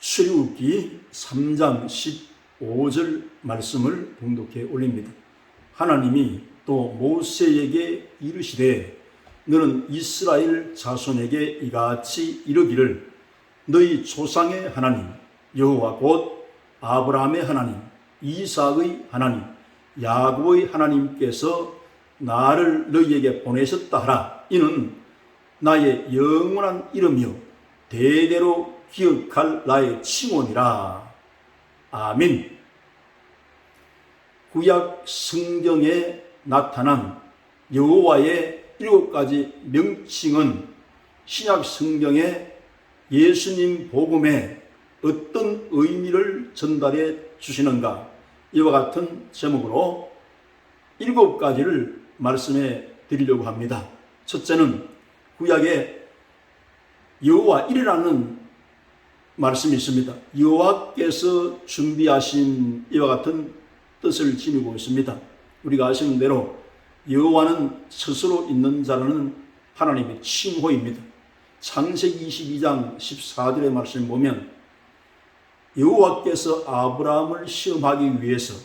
출애굽기 3장 15절 말씀을 봉독해 올립니다. 하나님이 또 모세에게 이르시되 너는 이스라엘 자손에게 이같이 이르기를 너희 조상의 하나님 여호와 곧 아브라함의 하나님 이삭의 하나님 야곱의 하나님께서 나를 너희에게 보내셨다 하라. 이는 나의 영원한 이름이요 대대로 기억할 나의 칭원이라. 아멘. 구약 성경에 나타난 여호와의 7가지 명칭은 신약 성경에 예수님 복음에 어떤 의미를 전달해 주시는가, 이와 같은 제목으로 7가지를 말씀해 드리려고 합니다. 첫째는 구약에 여호와 이레라는 말씀이 있습니다. 여호와께서 준비하신 이와 같은 뜻을 지니고 있습니다. 우리가 아시는 대로 여호와는 스스로 있는 자라는 하나님의 칭호입니다. 창세기 22장 14절의 말씀을 보면 여호와께서 아브라함을 시험하기 위해서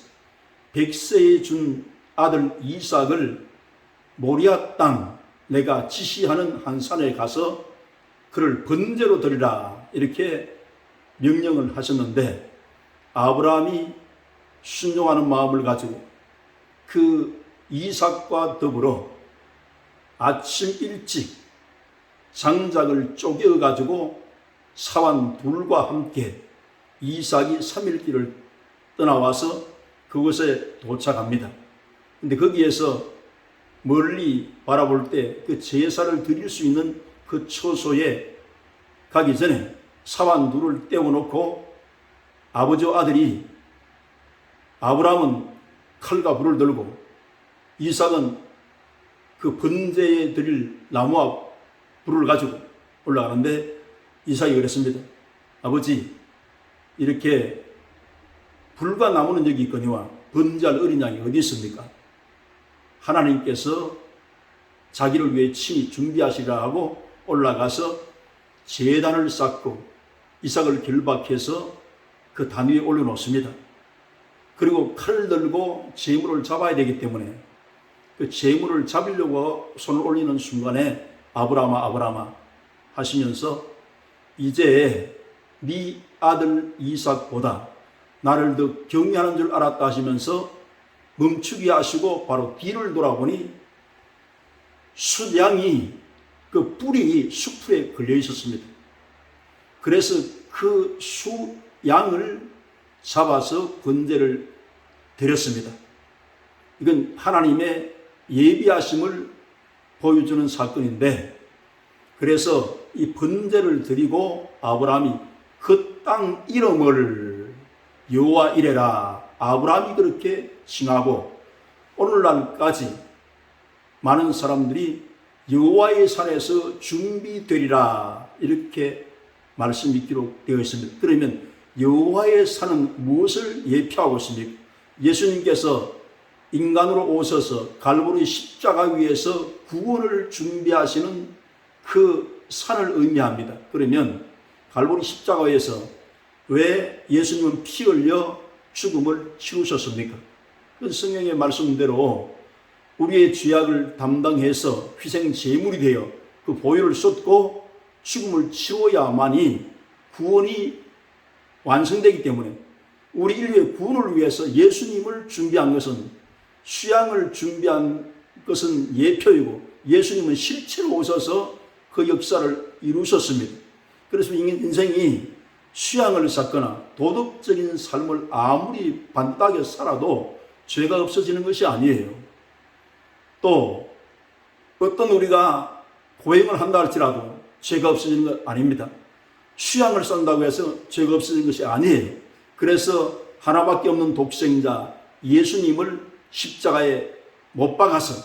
백세에 준 아들 이삭을 모리아 땅 내가 지시하는 한 산에 가서 그를 번제로 드리라 이렇게 명령을 하셨는데, 아브라함이 순종하는 마음을 가지고 그 이삭과 더불어 아침 일찍 장작을 쪼개어 가지고 사환 둘과 함께 이삭이 3일 길을 떠나와서 그곳에 도착합니다. 근데 거기에서 멀리 바라볼 때 그 제사를 드릴 수 있는 그 처소에 가기 전에 사환 둘을 떼어놓고 아버지와 아들이, 아브라함은 칼과 불을 들고 이삭은 그 번제에 드릴 나무와 불을 가지고 올라가는데, 이삭이 그랬습니다. 아버지, 이렇게 불과 나무는 여기 있거니와 번제할 어린 양이 어디 있습니까? 하나님께서 자기를 위해 친히 준비하시라 하고 올라가서 제단을 쌓고 이삭을 결박해서 그 단 위에 올려놓습니다. 그리고 칼을 들고 제물을 잡아야 되기 때문에 그 제물을 잡으려고 손을 올리는 순간에 아브라함아 아브라함아 하시면서 이제 네 아들 이삭보다 나를 더 경외하는 줄 알았다 하시면서 멈추게 하시고 바로 뒤를 돌아보니 숫양이 그 뿔이 수풀에 걸려 있었습니다. 그래서 그 숫양을 잡아서 번제를 드렸습니다. 이건 하나님의 예비하심을 보여주는 사건인데, 그래서 이 번제를 드리고 아브라함이 그 땅 이름을 여호와 이레라 아브라함이 그렇게 칭하고, 오늘날까지 많은 사람들이 여호와의 산에서 준비되리라 이렇게 말씀이 기록되어 있습니다. 그러면 여호와의 산은 무엇을 예표하고 있습니까? 예수님께서 인간으로 오셔서 갈보리 십자가 위에서 구원을 준비하시는 그 산을 의미합니다. 그러면 갈보리 십자가에서 왜 예수님은 피 흘려 죽음을 치르셨습니까? 성경의 말씀대로 우리의 죄악을 담당해서 희생 제물이 되어 그 보혈을 쏟고 죽음을 치워야만이 구원이 완성되기 때문에 우리 인류의 구원을 위해서 예수님을 준비한 것은, 수양을 준비한 것은 예표이고 예수님은 실체로 오셔서 그 역사를 이루셨습니다. 그래서 인생이 수양을 쌓거나 도덕적인 삶을 아무리 반듯하게 살아도 죄가 없어지는 것이 아니에요. 또 어떤 우리가 고행을 한다 할지라도 죄가 없어지는 것 아닙니다. 수양을 쌓는다고 해서 죄가 없어지는 것이 아니에요. 그래서 하나밖에 없는 독생자 예수님을 십자가에 못 박아서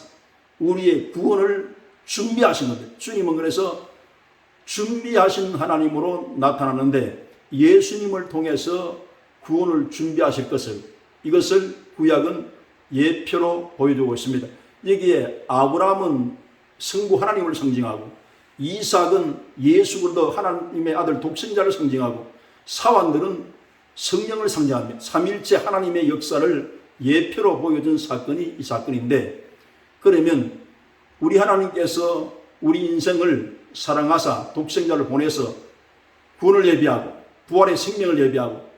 우리의 구원을 준비하신 겁니다. 주님은 그래서 준비하신 하나님으로 나타나는데, 예수님을 통해서 구원을 준비하실 것을, 이것을 구약은 예표로 보여주고 있습니다. 여기에 아브라함은 성부 하나님을 상징하고, 이삭은 예수 그리스도 하나님의 아들 독생자를 상징하고, 사환들은 성령을 상징합니다. 삼일체 하나님의 역사를 예표로 보여준 사건이 이 사건인데, 그러면 우리 하나님께서 우리 인생을 사랑하사 독생자를 보내서 구원을 예비하고 부활의 생명을 예비하고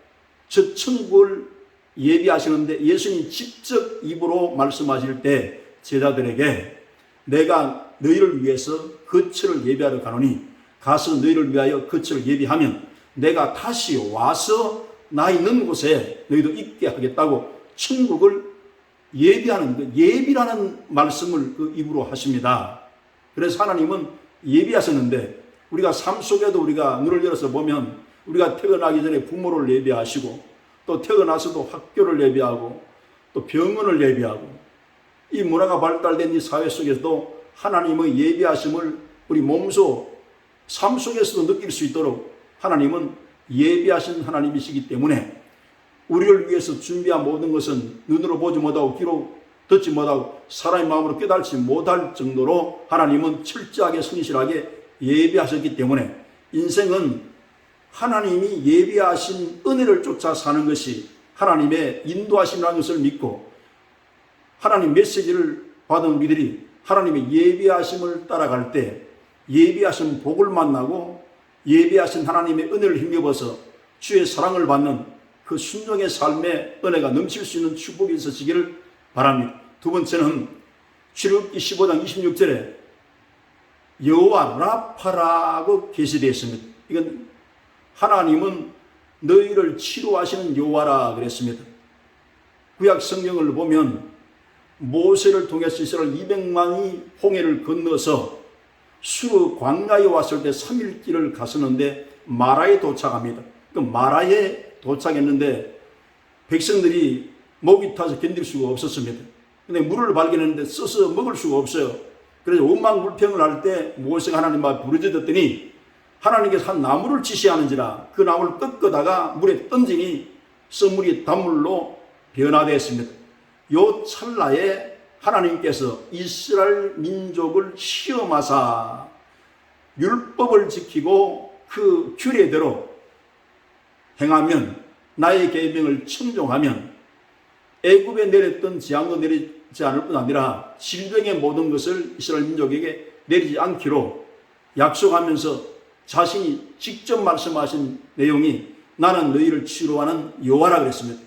저 천국을 예비하시는데, 예수님이 직접 입으로 말씀하실 때 제자들에게 내가 너희를 위해서 거처를 예비하러 가노니 가서 너희를 위하여 거처를 예비하면 내가 다시 와서 나 있는 곳에 너희도 있게 하겠다고 천국을 예비하는, 그 예비라는 말씀을 그 입으로 하십니다. 그래서 하나님은 예비하셨는데, 우리가 삶 속에도 우리가 눈을 열어서 보면 우리가 태어나기 전에 부모를 예비하시고 또 태어나서도 학교를 예비하고 또 병원을 예비하고, 이 문화가 발달된 이 사회 속에서도 하나님의 예비하심을 우리 몸소 삶 속에서도 느낄 수 있도록 하나님은 예비하신 하나님이시기 때문에 우리를 위해서 준비한 모든 것은 눈으로 보지 못하고 귀로 듣지 못하고 사람의 마음으로 깨달지 못할 정도로 하나님은 철저하게 성실하게 예비하셨기 때문에 인생은 하나님이 예비하신 은혜를 쫓아 사는 것이 하나님의 인도하심이라는 것을 믿고, 하나님 메시지를 받은 우리들이 하나님의 예비하심을 따라갈 때 예비하신 복을 만나고 예비하신 하나님의 은혜를 힘입어서 주의 사랑을 받는 그 순종의 삶의 은혜가 넘칠 수 있는 축복이 있으시기를 바랍니다. 두 번째는 출애굽기 15장 26절에 여호와 라파라고 게시되어 있습니다. 이건 하나님은 너희를 치료하시는 여호와라 그랬습니다. 구약 성경을 보면 모세를 통해서 이스라엘 200만이 홍해를 건너서 수르 광야에 왔을 때 3일 길을 갔었는데 마라에 도착합니다. 그 마라에 도착했는데 백성들이 목이 타서 견딜 수가 없었습니다. 근데 물을 발견했는데 써서 먹을 수가 없어요. 그래서 원망불평을 할 때 모세가 하나님 앞에 부르짖었더니 하나님께서 한 나무를 지시하는지라 그 나무를 꺾어다가 물에 던지니 썩물이 단물로 변화되었습니다. 요 찰나에 하나님께서 이스라엘 민족을 시험하사 율법을 지키고 그 규례대로 행하면, 나의 계명을 청종하면 애굽에 내렸던 재앙도 내리지 않을 뿐 아니라 질병의 모든 것을 이스라엘 민족에게 내리지 않기로 약속하면서 자신이 직접 말씀하신 내용이 나는 너희를 치료하는 여호와라 그랬습니다.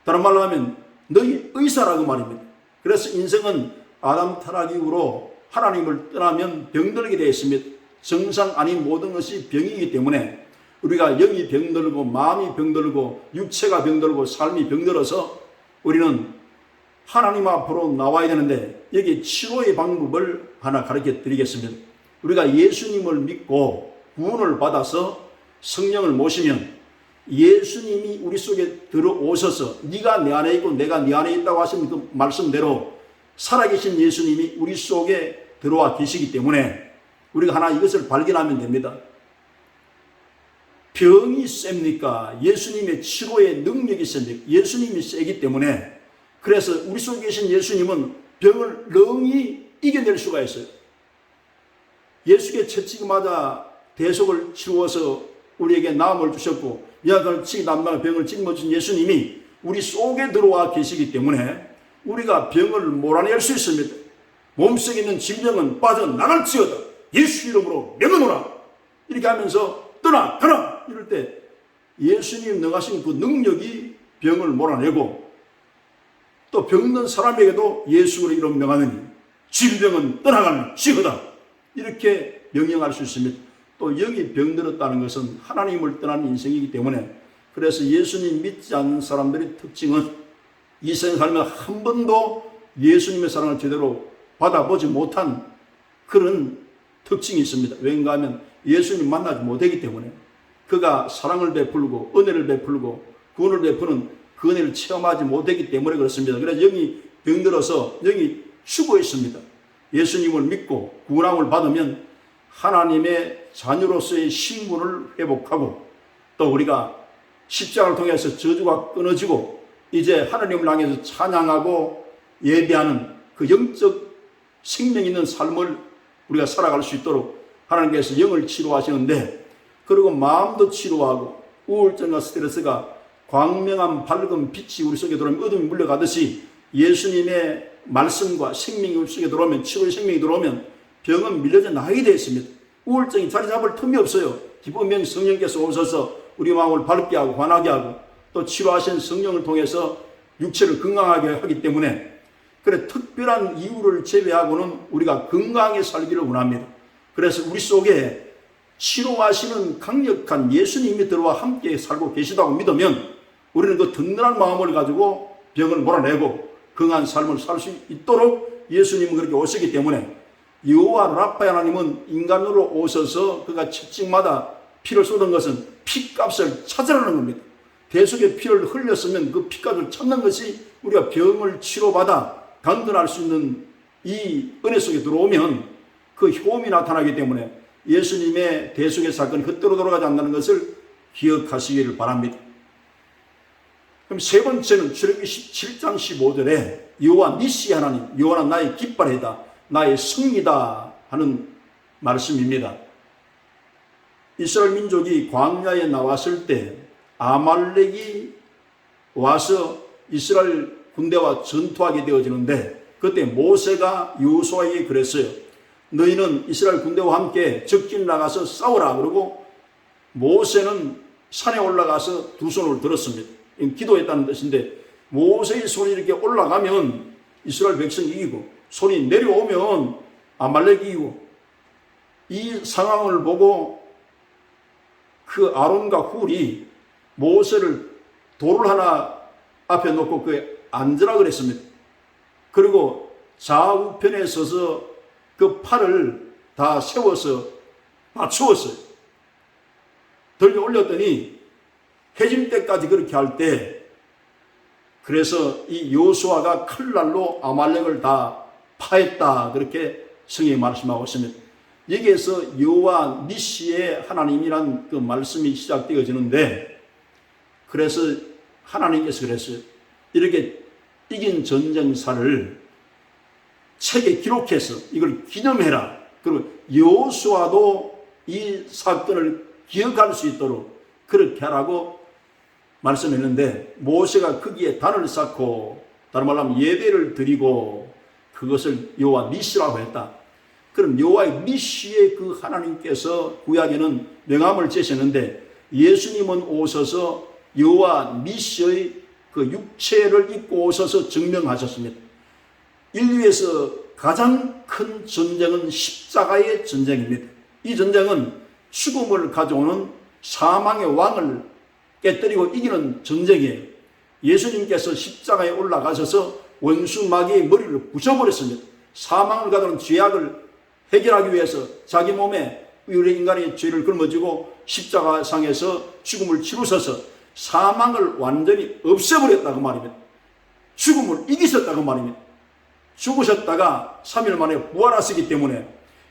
다른 말로 하면 너희 의사라고 말입니다. 그래서 인생은 아담 타락 이후로 하나님을 떠나면 병들게 되어 있습니다. 정상 아닌 모든 것이 병이기 때문에 우리가 영이 병들고 마음이 병들고 육체가 병들고 삶이 병들어서 우리는 하나님 앞으로 나와야 되는데, 여기 치료의 방법을 하나 가르쳐 드리겠습니다. 우리가 예수님을 믿고 구원을 받아서 성령을 모시면 예수님이 우리 속에 들어오셔서 네가 내 안에 있고 내가 네 안에 있다고 하신 그 말씀대로 살아계신 예수님이 우리 속에 들어와 계시기 때문에 우리가 하나 이것을 발견하면 됩니다. 병이 셉니까? 예수님의 치료의 능력이 셉니까? 예수님이 세기 때문에, 그래서 우리 속에 계신 예수님은 병을 능히 이겨낼 수가 있어요. 예수께 채찍이 맞아 대속을 치루어서 우리에게 나음을 주셨고 야단치기 남방의 병을 짊어진 예수님이 우리 속에 들어와 계시기 때문에 우리가 병을 몰아낼 수 있습니다. 몸속에 있는 질병은 빠져나갈지어다 예수 이름으로 명하노라 이렇게 하면서 떠나 이럴 때 예수님 능하신 그 능력이 병을 몰아내고, 또 병든 사람에게도 예수로 이름 명하느니 질병은 떠나갈지어다 이렇게 명령할 수 있습니다. 또 여기 병들었다는 것은 하나님을 떠난 인생이기 때문에, 그래서 예수님 믿지 않는 사람들의 특징은 이 세상 살면 한 번도 예수님의 사랑을 제대로 받아보지 못한 그런 특징이 있습니다. 왠가 하면 예수님 만나지 못하기 때문에, 그가 사랑을 베풀고 은혜를 베풀고 구원을 베푸는 그 은혜를 체험하지 못했기 때문에 그렇습니다. 그래서 영이 병들어서 영이 죽어 있습니다. 예수님을 믿고 구원함을 받으면 하나님의 자녀로서의 신분을 회복하고, 또 우리가 십자가를 통해서 저주가 끊어지고 이제 하나님을 향해서 찬양하고 예배하는 그 영적 생명 있는 삶을 우리가 살아갈 수 있도록 하나님께서 영을 치료하시는데, 그리고 마음도 치료하고 우울증과 스트레스가 광명한 밝은 빛이 우리 속에 들어오면 어둠이 물려가듯이 예수님의 말씀과 생명이 우리 속에 들어오면, 치료의 생명이 들어오면 병은 밀려져 나가게 되어 있습니다. 우울증이 자리 잡을 틈이 없어요. 기쁨의 성령께서 오셔서 우리 마음을 밝게 하고 환하게 하고 또 치료하신 성령을 통해서 육체를 건강하게 하기 때문에, 그래 특별한 이유를 제외하고는 우리가 건강하게 살기를 원합니다. 그래서 우리 속에 치료하시는 강력한 예수님이 들어와 함께 살고 계시다고 믿으면 우리는 그 든든한 마음을 가지고 병을 몰아내고 건강한 삶을 살 수 있도록 예수님은 그렇게 오셨기 때문에, 여호와 라파 하나님은 인간으로 오셔서 그가 채찍마다 피를 쏟은 것은 피값을 찾으라는 겁니다. 대속의 피를 흘렸으면 그 피값을 찾는 것이 우리가 병을 치료받아 강건할 수 있는 이 은혜 속에 들어오면 그 효험이 나타나기 때문에 예수님의 대속의 사건이 헛되로 돌아가지 않는다는 것을 기억하시기를 바랍니다. 그럼 세 번째는 출애굽기 17장 15절에 여호와 니시 하나님, 여호와는 나의 깃발이다, 나의 승리다 하는 말씀입니다. 이스라엘 민족이 광야에 나왔을 때 아말렉이 와서 이스라엘 군대와 전투하게 되어지는데, 그때 모세가 여호수아에게 그랬어요. 너희는 이스라엘 군대와 함께 적진 나가서 싸우라. 그러고 모세는 산에 올라가서 두 손을 들었습니다. 기도했다는 뜻인데, 모세의 손이 이렇게 올라가면 이스라엘 백성이 이기고 손이 내려오면 아말렉이 이기고, 이 상황을 보고 그 아론과 훌이 모세를 돌을 하나 앞에 놓고 그에 앉으라 그랬습니다. 그리고 좌우편에 서서 그 팔을 다 세워서 맞추었어요. 들려 올렸더니 해질 때까지 그렇게 할 때, 그래서 이 여호수아가 칼날로 아말렉을 다 파했다, 그렇게 성경이 말씀하고 있습니다. 여기에서 여호와 니시의 하나님이란 그 말씀이 시작되어지는데, 그래서 하나님께서 그랬어요. 이렇게 이긴 전쟁사를 책에 기록해서 이걸 기념해라. 그리고 여호수아도 이 사건을 기억할 수 있도록 그렇게 하라고 말씀했는데, 모세가 거기에 단을 쌓고, 다른 말로 하면 예배를 드리고 그것을 여호와 니시라고 했다. 그럼 여호와의 니시의 그 하나님께서 구약에는 명함을 제시했는데, 예수님은 오셔서 여호와 니시의 그 육체를 입고 오셔서 증명하셨습니다. 인류에서 가장 큰 전쟁은 십자가의 전쟁입니다. 이 전쟁은 죽음을 가져오는 사망의 왕을 깨뜨리고 이기는 전쟁이에요. 예수님께서 십자가에 올라가셔서 원수 마귀의 머리를 부셔버렸습니다. 사망을 가져오는 죄악을 해결하기 위해서 자기 몸에 우리 인간의 죄를 걸머지고 십자가상에서 죽음을 치루셔서 사망을 완전히 없애버렸다고 말입니다. 죽음을 이기셨다고 말입니다. 죽으셨다가 3일 만에 부활하시기 때문에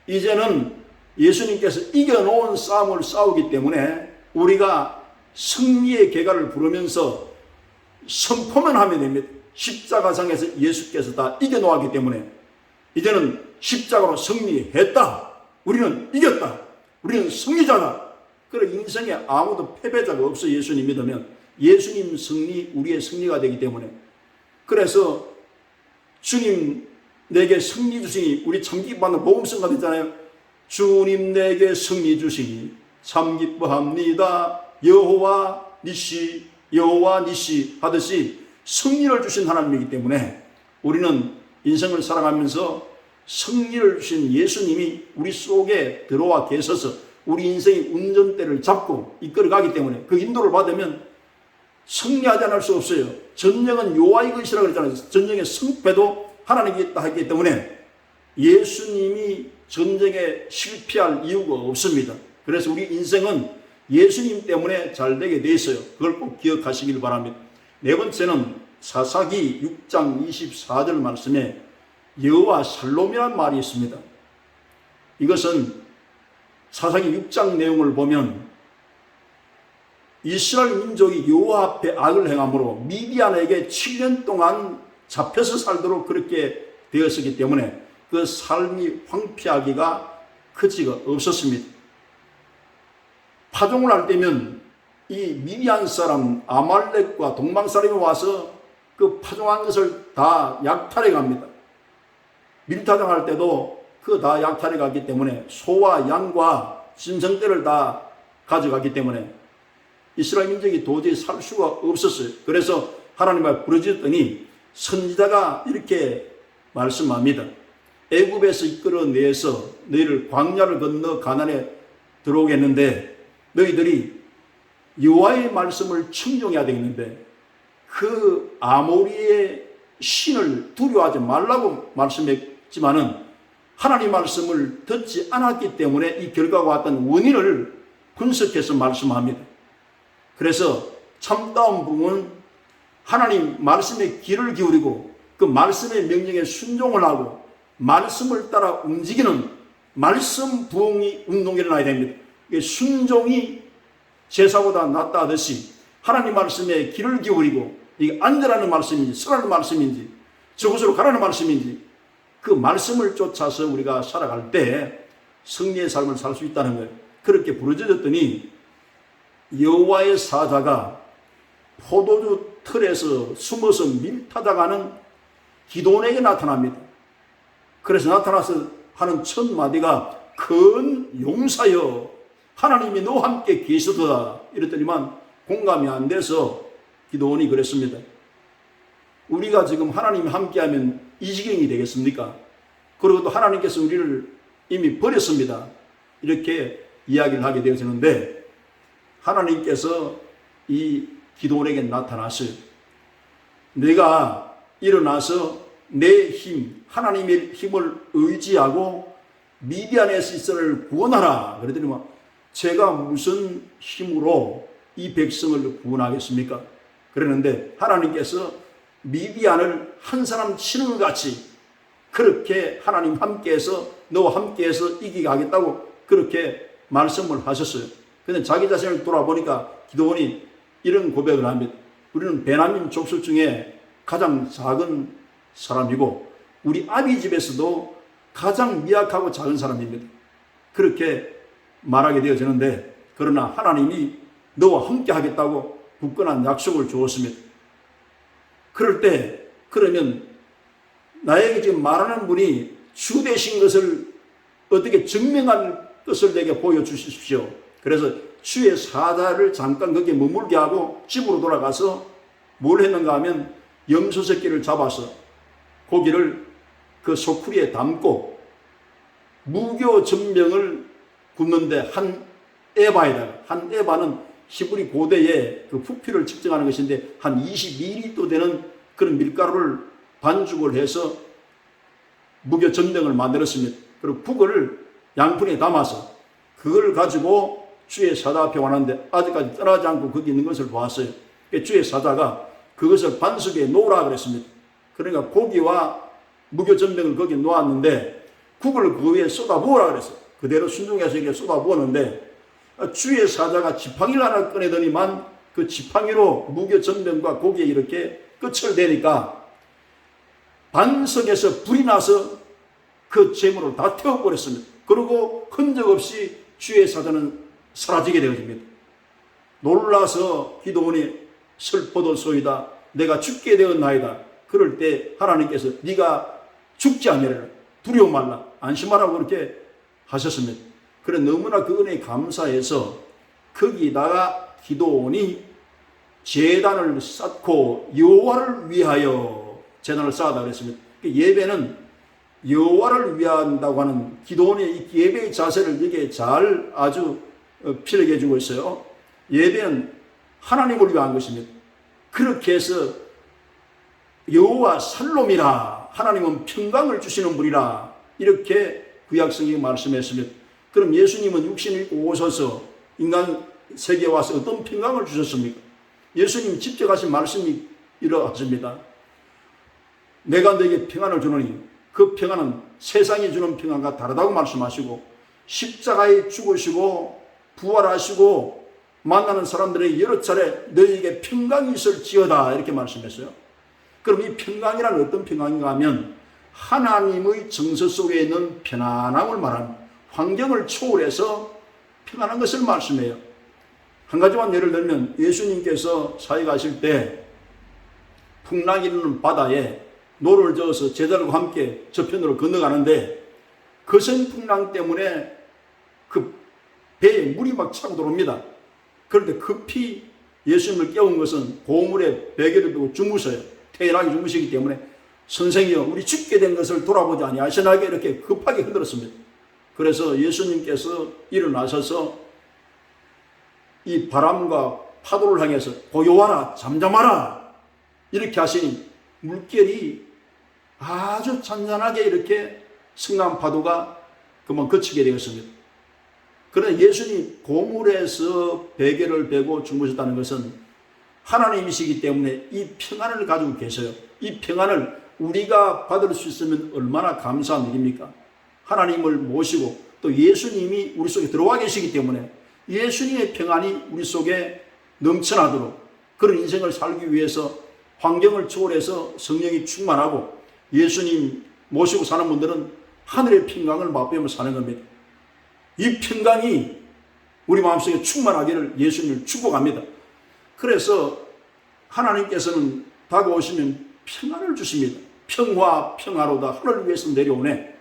이제는 예수님께서 이겨놓은 싸움을 싸우기 때문에 우리가 승리의 계가를 부르면서 선포만 하면 됩니다. 십자가상에서 예수께서 다 이겨놓았기 때문에 이제는 십자가로 승리했다. 우리는 이겼다. 우리는 승리자다. 그래 인생에 아무도 패배자가 없어. 예수님 믿으면 예수님 승리, 우리의 승리가 되기 때문에. 그래서 주님 내게 승리 주시니, 우리 참 기뻐하는 모음성가 되잖아요. 주님 내게 승리 주시니 참 기뻐합니다. 여호와 니시, 여호와 니시 하듯이 승리를 주신 하나님이기 때문에 우리는 인생을 살아가면서 승리를 주신 예수님이 우리 속에 들어와 계셔서 우리 인생의 운전대를 잡고 이끌어가기 때문에 그 인도를 받으면 승리하지 않을 수 없어요. 전쟁은 여호와의 것이라고 그랬잖아요. 전쟁의 승패도 하나님이 있다 했기 때문에 예수님이 전쟁에 실패할 이유가 없습니다. 그래서 우리 인생은 예수님 때문에 잘 되게 돼 있어요. 그걸 꼭 기억하시길 바랍니다. 네 번째는 사사기 6장 24절 말씀에 여호와 샬롬이라는 말이 있습니다. 이것은 사사기 6장 내용을 보면 이스라엘 민족이 여호와 앞에 악을 행함으로 미디안에게 7년 동안 잡혀서 살도록 그렇게 되었기 때문에 그 삶이 황폐하기가 그지가 없었습니다. 파종을 할 때면 이 미디안 사람 아말렉과 동방 사람이 와서 그 파종한 것을 다 약탈해 갑니다. 밀타당할 때도 그 다 약탈해 갔기 때문에 소와 양과 짐승들을 다 가져갔기 때문에 이스라엘 민족이 도저히 살 수가 없었어요. 그래서 하나님을 부르짖었더니 선지자가 이렇게 말씀합니다. 애굽에서 이끌어내서 너희를 광야를 건너 가나안에 들어오겠는데 너희들이 여호와의 말씀을 청종해야 되겠는데 그 아모리의 신을 두려워하지 말라고 말씀했지만은 하나님 말씀을 듣지 않았기 때문에 이 결과가 왔던 원인을 분석해서 말씀합니다. 그래서 참다운 부흥은 하나님 말씀에 귀를 기울이고 그 말씀의 명령에 순종을 하고 말씀을 따라 움직이는 말씀 부흥이 운동이 일어나야 됩니다. 순종이 제사보다 낫다 하듯이 하나님 말씀에 귀를 기울이고 이게 앉으라는 말씀인지 서라는 말씀인지 저곳으로 가라는 말씀인지 그 말씀을 쫓아서 우리가 살아갈 때 승리의 삶을 살 수 있다는 거예요. 그렇게 부르짖었더니 여호와의 사자가 포도주 틀에서 숨어서 밀타다가는 기도원에게 나타납니다. 그래서 나타나서 하는 첫 마디가 큰 용사여 하나님이 너와 함께 계시도다 이랬더니만 공감이 안 돼서 기도원이 그랬습니다. 우리가 지금 하나님이 함께하면 이 지경이 되겠습니까? 그리고 또 하나님께서 우리를 이미 버렸습니다. 이렇게 이야기를 하게 되어지는데 하나님께서 이 기도원에게 나타났어요. 내가 일어나서 내 힘, 하나님의 힘을 의지하고 미디안에서 이스라엘을 구원하라. 그랬더니 제가 무슨 힘으로 이 백성을 구원하겠습니까? 그랬는데 하나님께서 미디안을 한 사람 치는 것 같이 그렇게 하나님 함께해서 너와 함께해서 이기게 하겠다고 그렇게 말씀을 하셨어요. 근데 자기 자신을 돌아보니까 기도원이 이런 고백을 합니다. 우리는 베냐민 족속 중에 가장 작은 사람이고 우리 아비 집에서도 가장 미약하고 작은 사람입니다. 그렇게 말하게 되어지는데 그러나 하나님이 너와 함께 하겠다고 굳건한 약속을 주었습니다. 그럴 때 그러면 나에게 지금 말하는 분이 주 되신 것을 어떻게 증명할 것을 내게 보여주십시오. 그래서 주의 사자를 잠깐 거기에 머물게 하고 집으로 돌아가서 뭘 했는가 하면 염소 새끼를 잡아서 고기를 그 소쿠리에 담고 무교 전병을 굽는데 한 에바는 히브리 고대의 그 부피를 측정하는 것인데 한 22리터 되는 그런 밀가루를 반죽을 해서 무교 전병을 만들었습니다. 그리고 북을 양푼에 담아서 그걸 가지고 주의 사자 앞에 왔는데 아직까지 떠나지 않고 거기 있는 것을 보았어요. 주의 사자가 그것을 반석에 놓으라 그랬습니다. 그러니까 고기와 무교 전병을 거기에 놓았는데 국을 그 위에 쏟아부으라 그랬어요. 그대로 순종해서 이렇게 쏟아부었는데 주의 사자가 지팡이를 하나 꺼내더니만 그 지팡이로 무교 전병과 고기에 이렇게 끝을 대니까 반석에서 불이 나서 그 재물을 다 태워버렸습니다. 그리고 흔적 없이 주의 사자는 사라지게 되어집니다. 놀라서 기도원이 슬퍼도소이다. 내가 죽게 되었나이다. 그럴 때 하나님께서 네가 죽지 아니하리라. 두려워 말라. 안심하라고 그렇게 하셨습니다. 그래 너무나 그 은혜에 감사해서 거기다가 기도원이 제단을 쌓고 여호와를 위하여 제단을 쌓았다 그랬습니다. 예배는 여호와를 위한다고 하는 기도원의 이 예배의 자세를 여기에 잘 아주 피력해 주고 있어요. 예배는 하나님을 위한 것입니다. 그렇게 해서 여호와 살롬이라 하나님은 평강을 주시는 분이라 이렇게 구약성경이 말씀했습니다. 그럼 예수님은 육신을 입고 오셔서 인간 세계에 와서 어떤 평강을 주셨습니까? 예수님 직접 하신 말씀이 이러하십니다. 내가 너에게 평안을 주노니 그 평안은 세상이 주는 평안과 다르다고 말씀하시고 십자가에 죽으시고 부활하시고 만나는 사람들에게 여러 차례 너희에게 평강이 있을지어다 이렇게 말씀했어요. 그럼 이 평강이란 어떤 평강인가 하면 하나님의 정서 속에 있는 편안함을 말하는 환경을 초월해서 평안한 것을 말씀해요. 한 가지만 예를 들면 예수님께서 사역하실 때 풍랑이 일어나는 바다에 노를 저어서 제자들과 함께 저편으로 건너가는데 거센 풍랑 때문에 그 배에 물이 막 차고 들어옵니다. 그런데 급히 예수님을 깨운 것은 보물에 베개를 두고 주무셔요. 태연하게 주무시기 때문에 선생이여 우리 죽게 된 것을 돌아보지 아니하시나이까 이렇게 급하게 흔들었습니다. 그래서 예수님께서 일어나셔서 이 바람과 파도를 향해서 고요하라 잠잠하라 이렇게 하시니 물결이 아주 잔잔하게 이렇게 승난 파도가 그만 그치게 되었습니다. 그러나 예수님이 보물에서 베개를 베고 주무셨다는 것은 하나님이시기 때문에 이 평안을 가지고 계셔요. 이 평안을 우리가 받을 수 있으면 얼마나 감사한 일입니까? 하나님을 모시고 또 예수님이 우리 속에 들어와 계시기 때문에 예수님의 평안이 우리 속에 넘쳐나도록 그런 인생을 살기 위해서 환경을 초월해서 성령이 충만하고 예수님 모시고 사는 분들은 하늘의 평강을 맛보며 사는 겁니다. 이 평강이 우리 마음속에 충만하기를 예수님을 축복합니다. 그래서 하나님께서는 다가오시면 평안을 주십니다. 평화 평화로다 하늘을 위해서 내려오네.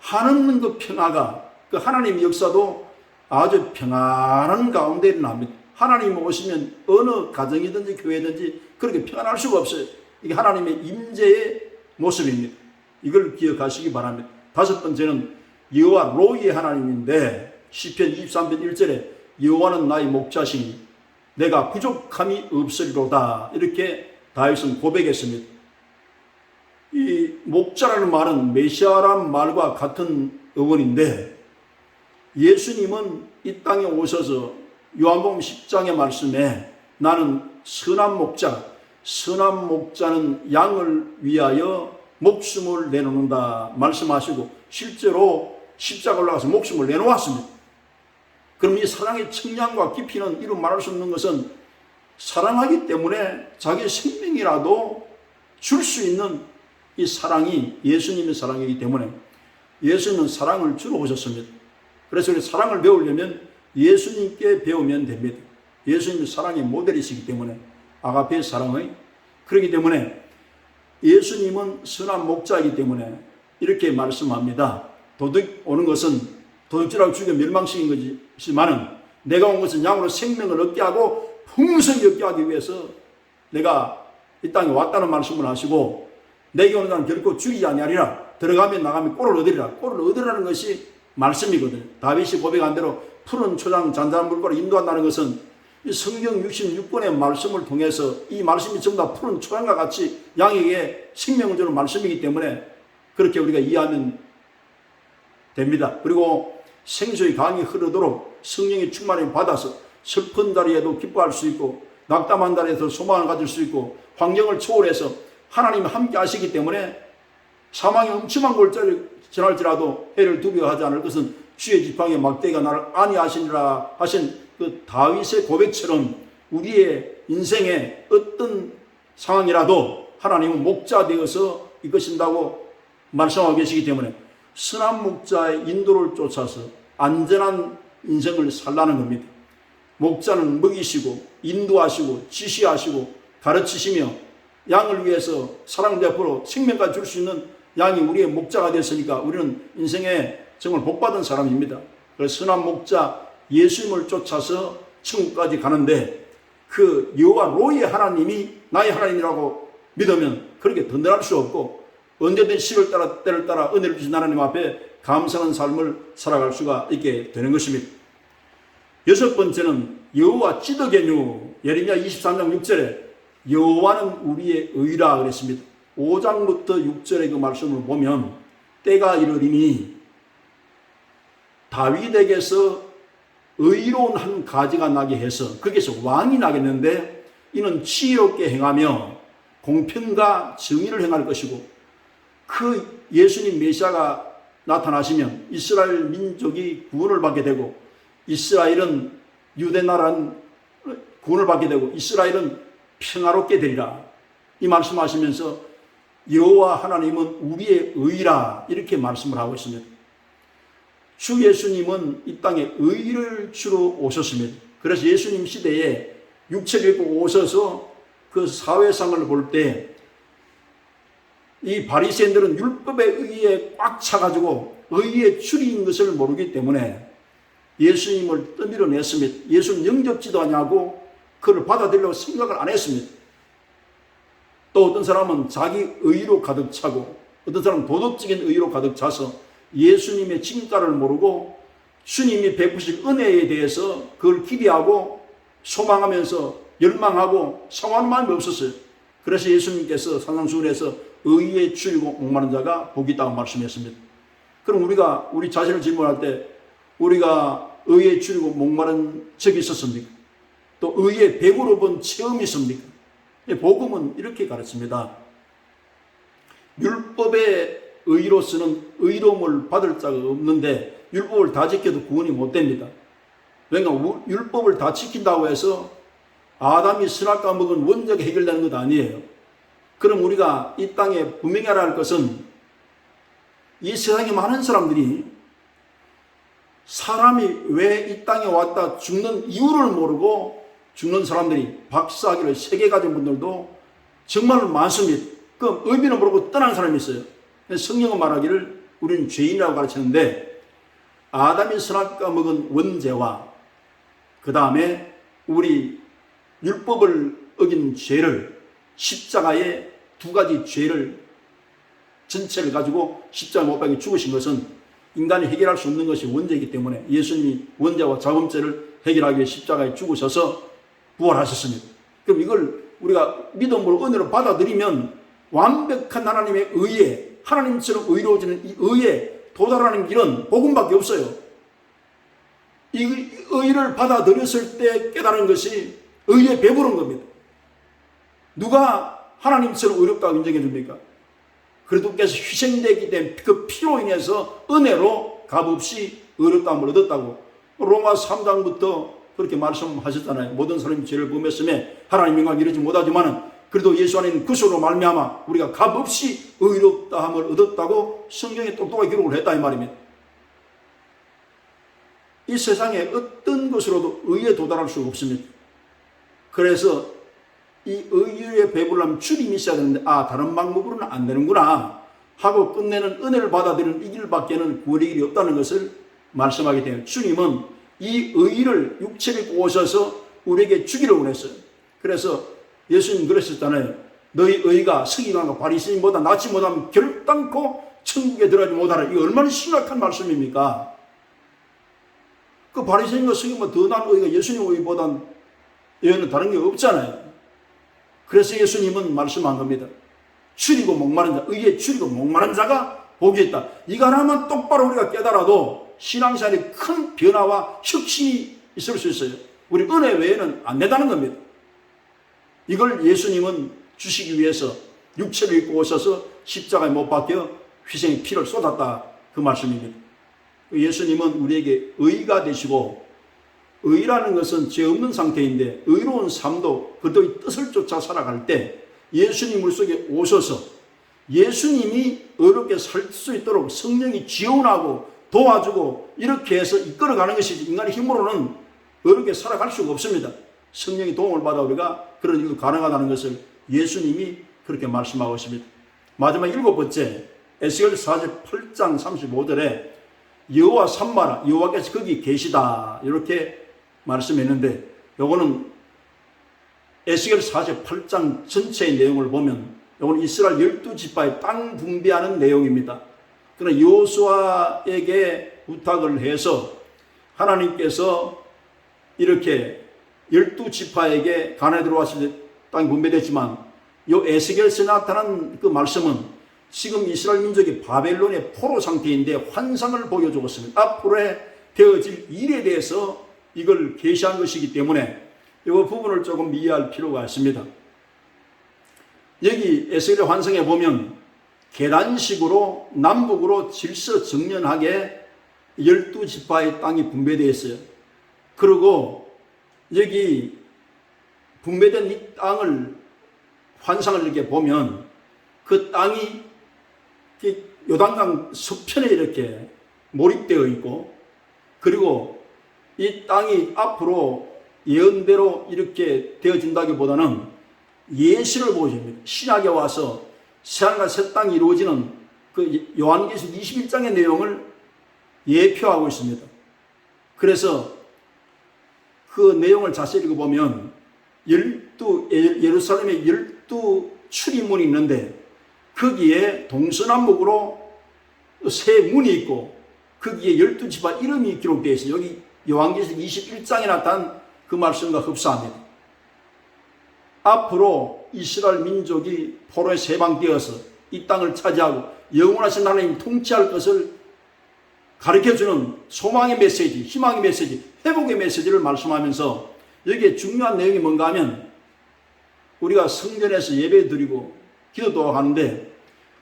하는 그 평화가 그 하나님의 역사도 아주 평안한 가운데 일어납니다. 하나님 오시면 어느 가정이든지 교회든지 그렇게 평안할 수가 없어요. 이게 하나님의 임재의 모습입니다. 이걸 기억하시기 바랍니다. 다섯 번째는 여호와 로이의 하나님인데 시편 23편 1절에 여호와는 나의 목자시니 내가 부족함이 없으리로다 이렇게 다윗은 고백했습니다. 이 목자라는 말은 메시아란 말과 같은 어원인데 예수님은 이 땅에 오셔서 요한복음 10장의 말씀에 나는 선한 목자, 선한 목자는 양을 위하여 목숨을 내놓는다 말씀하시고 실제로 십자가 올라가서 목숨을 내놓았습니다. 그럼 이 사랑의 청량과 깊이는 이루 말할 수 없는 것은 사랑하기 때문에 자기 생명이라도 줄 수 있는 이 사랑이 예수님의 사랑이기 때문에 예수님은 사랑을 주러 오셨습니다. 그래서 우리 사랑을 배우려면 예수님께 배우면 됩니다. 예수님이 사랑의 모델이시기 때문에 아가페의 사랑의 그렇기 때문에 예수님은 선한 목자이기 때문에 이렇게 말씀합니다. 도둑 오는 것은 도둑질하고 죽여 멸망시킨 것이지만은 내가 온 것은 양으로 생명을 얻게 하고 풍성히 얻게 하기 위해서 내가 이 땅에 왔다는 말씀을 하시고 내게 오는 자는 결코 죽이지 아니하리라. 들어가면 나가면 꼴을 얻으리라. 꼴을 얻으라는 것이 말씀이거든요. 다윗이 고백한 대로 푸른 초장 잔잔한 물가로 인도한다는 것은 이 성경 66권의 말씀을 통해서 이 말씀이 전부 다 푸른 초장과 같이 양에게 생명을 주는 말씀이기 때문에 그렇게 우리가 이해하면 됩니다. 그리고 생수의 강이 흐르도록 성령의 충만을 받아서 슬픈 자리에도 기뻐할 수 있고 낙담한 자리에서 소망을 가질 수 있고 환경을 초월해서 하나님이 함께 하시기 때문에 사망의 엄청난 골짜기를 지날지라도 해를 두려워하지 않을 것은 주의 지팡이에 막대기가 나를 안위하시니라 하신 그 다윗의 고백처럼 우리의 인생의 어떤 상황이라도 하나님은 목자 되어서 이끄신다고 말씀하고 계시기 때문에 선한 목자의 인도를 쫓아서 안전한 인생을 살라는 겁니다. 목자는 먹이시고 인도하시고 지시하시고 가르치시며 양을 위해서 사랑 베풀어 생명까지 줄 수 있는 양이 우리의 목자가 됐으니까 우리는 인생에 정말 복받은 사람입니다. 그래서 선한 목자 예수님을 쫓아서 천국까지 가는데 그 여호와 로이의 하나님이 나의 하나님이라고 믿으면 그렇게 든든할 수 없고 언제든 시를 따라 때를 따라 은혜를 주신 하나님 앞에 감사하는 삶을 살아갈 수가 있게 되는 것입니다. 여섯 번째는 여호와 찌더게뇨. 예레미야 23장 6절에 여호와는 우리의 의라 그랬습니다. 5장부터 6절의 그 말씀을 보면 때가 이르리니 다윗에게서 의로운 한 가지가 나게 해서 거기서 왕이 나겠는데 이는 지혜롭게 행하며 공평과 정의를 행할 것이고 그 예수님 메시아가 나타나시면 이스라엘 민족이 구원을 받게 되고 이스라엘은 유대 나라는 구원을 받게 되고 이스라엘은 평화롭게 되리라. 이 말씀하시면서 여호와 하나님은 우리의 의라 이렇게 말씀을 하고 있습니다. 주 예수님은 이 땅에 의를 주러 오셨습니다. 그래서 예수님 시대에 육체를 입고 오셔서 그 사회상을 볼 때 이 바리새인들은 율법의 의에 꽉 차가지고 의의 줄인 것을 모르기 때문에 예수님을 떠밀어냈습니다. 예수는 영접지도 않냐고 그를 받아들이려고 생각을 안 했습니다. 또 어떤 사람은 자기 의로 가득 차고 어떤 사람은 도덕적인 의로 가득 차서 예수님의 진가를 모르고 주님이 베푸신 은혜에 대해서 그걸 기대하고 소망하면서 열망하고 상황하는 마음이 없었어요. 그래서 예수님께서 산상수훈에서 의에 줄이고 목마른 자가 복이 있다고 말씀했습니다. 그럼 우리가 우리 자신을 질문할 때 우리가 의에 줄이고 목마른 적이 있었습니까? 또 의에 배부러 본 체험이 있습니까? 복음은 이렇게 가르칩니다. 율법의 의로서는 의로움을 받을 자가 없는데 율법을 다 지켜도 구원이 못 됩니다. 왜냐하면 율법을 다 지킨다고 해서 아담이 선악과 먹은 원죄가 해결되는 것 아니에요. 그럼 우리가 이 땅에 분명히 알아야 할 것은 이 세상에 많은 사람들이 사람이 왜 이 땅에 왔다 죽는 이유를 모르고 죽는 사람들이 박사학위를 3개 가진 분들도 정말 많습니다. 그 의미는 모르고 떠나는 사람이 있어요. 성경은 말하기를 우리는 죄인이라고 가르치는데 아담이 선악과 먹은 원죄와 그 다음에 우리 율법을 어긴 죄를 십자가에 2가지 죄를 전체를 가지고 십자가 못 박혀 죽으신 것은 인간이 해결할 수 없는 것이 원죄이기 때문에 예수님이 원죄와 자범죄를 해결하기 위해 십자가에 죽으셔서 부활하셨습니다. 그럼 이걸 우리가 믿음으로 은혜로 받아들이면 완벽한 하나님의 의에 하나님처럼 의로워지는 이 의에 도달하는 길은 복음밖에 없어요. 이 의를 받아들였을 때 깨달은 것이 의에 배부른 겁니다. 누가 하나님처럼 의롭다고 인정해 줍니까? 그리스도께서 희생되기 때문에 그 피로 인해서 은혜로 값없이 의롭다함을 얻었다고 로마 3장부터 그렇게 말씀하셨잖아요. 모든 사람이 죄를 범했음에 하나님 영광을 이루지 못하지만은 그래도 예수 안에 있는 구속으로 말미암아 우리가 값없이 의롭다함을 얻었다고 성경에 똑똑하게 기록을 했다 이 말입니다. 이 세상에 어떤 것으로도 의에 도달할 수가 없습니다. 그래서 이 의에 배부르려면 주님이 있어야 되는데 다른 방법으로는 안 되는구나 하고 끝내는 은혜를 받아들이는 이 길밖에는 구원의 길이 없다는 것을 말씀하게 돼요. 주님은 이 의를 육체를 입고 오셔서 우리에게 주기를 원했어요. 그래서 예수님 그러셨잖아요. 너희 의가 서기관과 바리새인보다 낫지 못하면 결단코 천국에 들어가지 못하라. 이거 얼마나 심각한 말씀입니까? 그 바리새인과 서기관보다 더 나은 의가 예수님 의보다는 여기는 다른 게 없잖아요. 그래서 예수님은 말씀한 겁니다. 줄이고 목마른 자, 의에 줄이고 목마른 자가 복이 있다. 이거 하나만 똑바로 우리가 깨달아도 신앙생활에 큰 변화와 혁신이 있을 수 있어요. 우리 은혜 외에는 안 된다는 겁니다. 이걸 예수님은 주시기 위해서 육체를 입고 오셔서 십자가에 못 박혀 희생의 피를 쏟았다. 그 말씀입니다. 예수님은 우리에게 의가 되시고 의라는 것은 죄 없는 상태인데 의로운 삶도 그들의 뜻을 쫓아 살아갈 때 예수님 우리 속에 오셔서 예수님이 의롭게 살 수 있도록 성령이 지원하고 도와주고 이렇게 해서 이끌어가는 것이지 인간의 힘으로는 의롭게 살아갈 수가 없습니다. 성령의 도움을 받아 우리가 그런 일이 가능하다는 것을 예수님이 그렇게 말씀하고 있습니다. 마지막 7번째 에스겔 48장 35절에 여호와 삼마라 여호와께서 거기 계시다 이렇게 말씀했는데 요거는 에스겔 48장 전체의 내용을 보면 요거는 이스라엘 12지파의 땅 분배하는 내용입니다. 그러나 여호수아에게 부탁을 해서 하나님께서 이렇게 12지파에게 가나안에 들어왔을 때 땅이 분배됐지만 요 에스겔에서 나타난 그 말씀은 지금 이스라엘 민족이 바벨론의 포로 상태인데 환상을 보여주었습니다. 앞으로 되어질 일에 대해서 이걸 계시한 것이기 때문에 이 부분을 조금 이해할 필요가 있습니다. 여기 에스겔의 환상에 보면 계단식으로 남북으로 질서정연하게 12지파의 땅이 분배되어 있어요. 그리고 여기 분배된 이 땅을 환상을 이렇게 보면 그 땅이 요단강 서편에 이렇게 몰입되어 있고 그리고 이 땅이 앞으로 예언대로 이렇게 되어진다기보다는 예시를 보여줍니다. 신약에 와서 새하늘과 새 땅이 이루어지는 그 요한계시록 21장의 내용을 예표하고 있습니다. 그래서 그 내용을 자세히 읽어보면 예루살렘에 12 출입문이 있는데 거기에 동서남북으로 세 문이 있고 거기에 12지파 이름이 기록되어 있어요. 여기 요한계시록 21장에 나타난 그 말씀과 흡사합니다. 앞으로 이스라엘 민족이 포로에 세방되어서 이 땅을 차지하고 영원하신 하나님 통치할 것을 가르쳐주는 소망의 메시지, 희망의 메시지, 회복의 메시지를 말씀하면서 여기에 중요한 내용이 뭔가 하면 우리가 성전에서 예배 드리고 기도도 하는데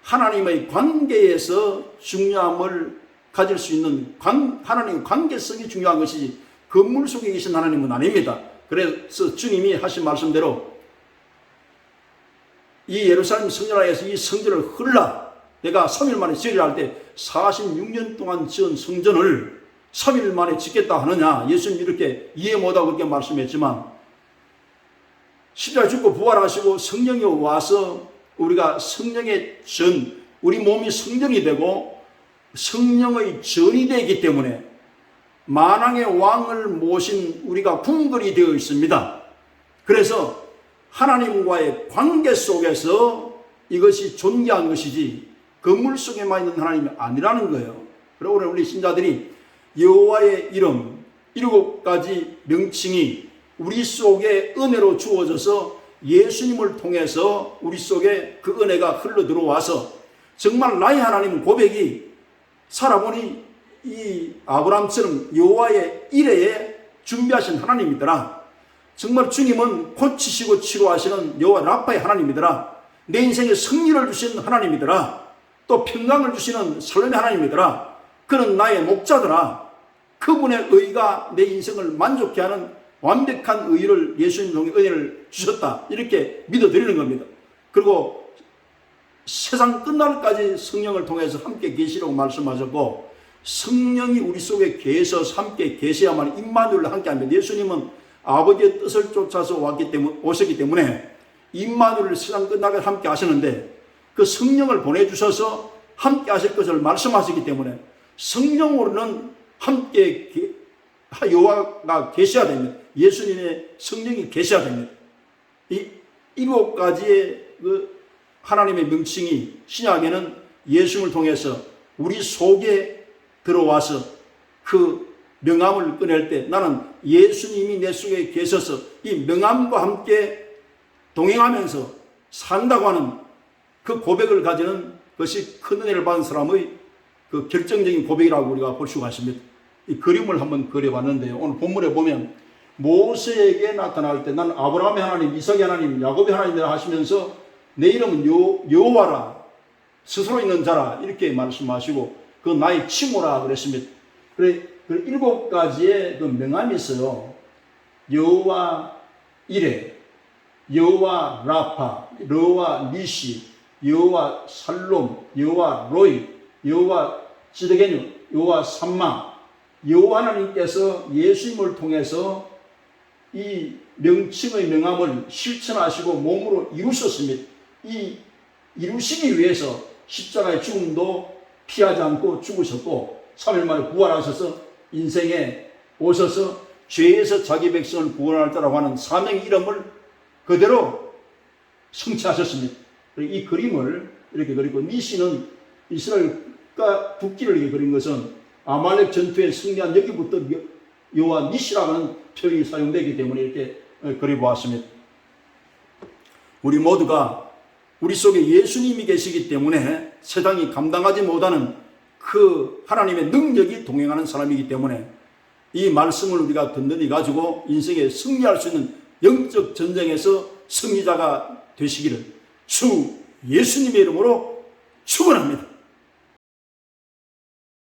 하나님의 관계에서 중요함을 가질 수 있는 하나님의 관계성이 중요한 것이지 건물 속에 계신 하나님은 아닙니다. 그래서 주님이 하신 말씀대로 이 예루살렘 성전에서 이 성전을 헐라 내가 3일 만에 지으려 할 때 46년 동안 지은 성전을 3일 만에 짓겠다 하느냐, 예수님 이렇게 이해 못하고 그렇게 말씀했지만 십자가에 죽고 부활하시고 성령이 와서 우리가 성령의 전, 우리 몸이 성전이 되고 성령의 전이 되기 때문에 만왕의 왕을 모신 우리가 궁궐이 되어 있습니다. 그래서 하나님과의 관계 속에서 이것이 존귀한 것이지 건물 속에만 있는 하나님이 아니라는 거예요. 그리고 우리 신자들이 여호와의 이름 7가지 명칭이 우리 속에 은혜로 주어져서 예수님을 통해서 우리 속에 그 은혜가 흘러 들어와서 정말 나의 하나님 고백이 살아보니 이 아브라함처럼 여호와의 이레에 준비하신 하나님이더라. 정말 주님은 고치시고 치료하시는 여호와 라파의 하나님이더라. 내 인생에 승리를 주시는 하나님이더라. 또 평강을 주시는 삶의 하나님이더라. 그는 나의 목자더라. 그분의 의가 내 인생을 만족케 하는 완벽한 의를 예수님 통해 은혜를 주셨다. 이렇게 믿어드리는 겁니다. 그리고 세상 끝날까지 성령을 통해서 함께 계시라고 말씀하셨고 성령이 우리 속에 계셔서 함께 계셔야만 임마누엘과 함께 합니다. 예수님은 아버지의 뜻을 쫓아서 오셨기 때문에 임마누엘을 세상 끝나게 함께 하시는데 그 성령을 보내주셔서 함께 하실 것을 말씀하시기 때문에 성령으로는 함께 여호와가 계셔야 됩니다. 예수님의 성령이 계셔야 됩니다. 이 7가지의 그 하나님의 명칭이 신약에는 예수님을 통해서 우리 속에 들어와서 그 명함을 꺼낼 때 나는 예수님이 내 속에 계셔서 이 명함과 함께 동행하면서 산다고 하는 그 고백을 가지는 것이 큰 은혜를 받은 사람의 그 결정적인 고백이라고 우리가 볼 수가 있습니다. 이 그림을 한번 그려봤는데요. 오늘 본문에 보면 모세에게 나타날 때 나는 아브라함의 하나님, 이삭의 하나님, 야곱의 하나님이라 하시면서 내 이름은 여호와라, 스스로 있는 자라 이렇게 말씀하시고 그 나의 칭호라 그랬습니다. 그래, 그 7가지의 그 명함이 있어요. 여호와 이레, 여호와 라파, 여호와 니시, 여호와 살롬, 여호와 로이, 여호와 시드게뉴, 여호와 삼마. 여호와 하나님께서 예수님을 통해서 이 명칭의 명함을 실천하시고 몸으로 이루셨습니다. 이 이루시기 위해서 십자가의 죽음도 피하지 않고 죽으셨고 3일 만에 부활하셔서 인생에 오셔서 죄에서 자기 백성을 구원할 자라고 하는 사명의 이름을 그대로 성취하셨습니다. 이 그림을 이렇게 그리고 니시는 이스라엘과 북기를 이렇게 그린 것은 아말렉 전투에 승리한 여기부터 여호와 니시라는 표현이 사용되기 때문에 이렇게 그려보았습니다. 우리 모두가 우리 속에 예수님이 계시기 때문에 세상이 감당하지 못하는 그 하나님의 능력이 동행하는 사람이기 때문에 이 말씀을 우리가 든든히 가지고 인생에 승리할 수 있는 영적 전쟁에서 승리자가 되시기를 주 예수님의 이름으로 축원합니다.